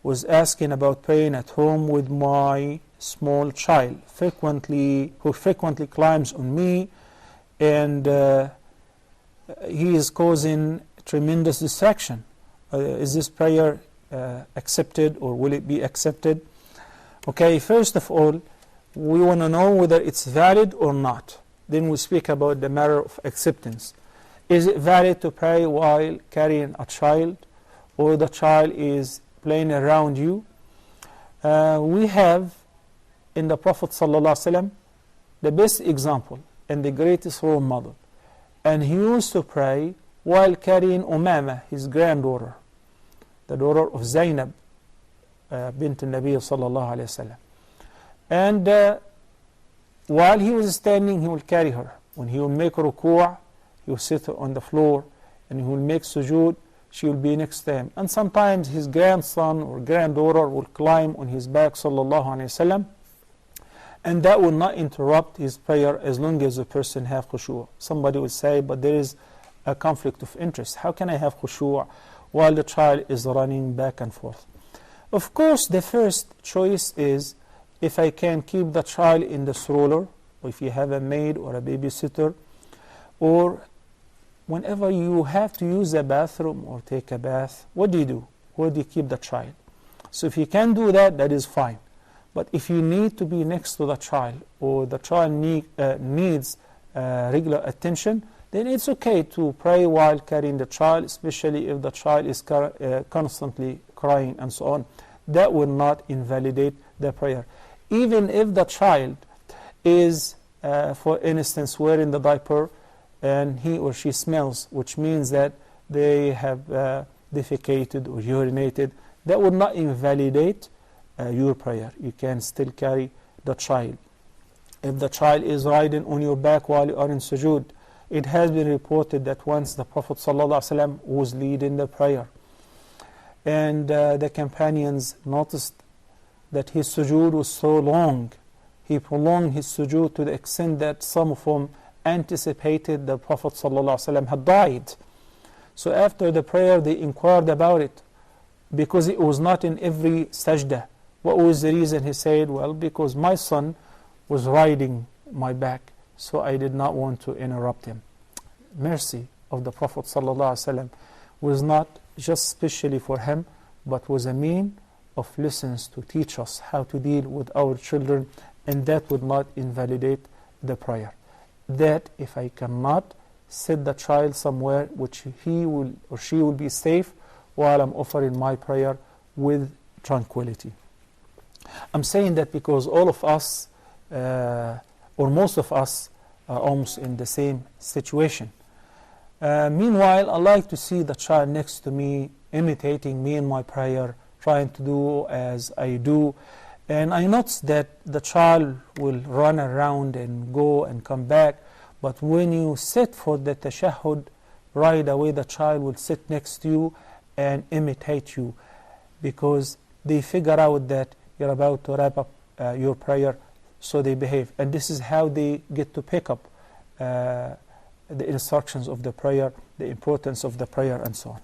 was asking about praying at home with my small child, who frequently climbs on me, and he is causing tremendous distraction. Is this prayer accepted, or will it be accepted? Okay, first of all, we want to know whether it's valid or not. Then we speak about the matter of acceptance. Is it valid to pray while carrying a child, or the child is playing around you? We have in the Prophet ﷺ the best example and the greatest role model. And he used to pray while carrying Umama, his granddaughter, the daughter of Zainab bint al-Nabi sallallahu alayhi wa sallam. And while he was standing, he will carry her. When he will make ruku', he will sit on the floor, and he will make sujood, she will be next to him. And sometimes his grandson or granddaughter will climb on his back, sallallahu alayhi wa sallam, and that will not interrupt his prayer as long as the person have khushu'. Somebody will say, but there is a conflict of interest. How can I have khushu' while the child is running back and forth? Of course, the first choice is if I can keep the child in the stroller, or if you have a maid or a babysitter, or whenever you have to use a bathroom or take a bath, what do? Where do you keep the child? So if you can do that, that is fine. But if you need to be next to the child, or the child needs regular attention, then it's okay to pray while carrying the child, especially if the child is constantly crying and so on. That will not invalidate the prayer. Even if the child is, for instance, wearing the diaper and he or she smells, which means that they have defecated or urinated, that would not invalidate your prayer. You can still carry the child. If the child is riding on your back while you are in sujood, it has been reported that once the Prophet ﷺ was leading the prayer, and the companions noticed that his sujood was so long. He prolonged his sujood to the extent that some of them anticipated the Prophet ﷺ had died. So after the prayer they inquired about it, because it was not in every sajda. What was the reason? He said, well, because my son was riding my back, so I did not want to interrupt him. Mercy of the Prophet ﷺ was not just specially for him, but was a mean of lessons to teach us how to deal with our children, and that would not invalidate the prayer. That if I cannot set the child somewhere which he will or she will be safe while I'm offering my prayer with tranquility. I'm saying that because all of us, or most of us, are almost in the same situation. Meanwhile, I like to see the child next to me, imitating me in my prayer, trying to do as I do. And I notice that the child will run around and go and come back. But when you sit for the tashahhud, right away the child will sit next to you and imitate you, because they figure out that you're about to wrap up your prayer, so they behave. And this is how they get to pick up the instructions of the prayer, the importance of the prayer, and so on.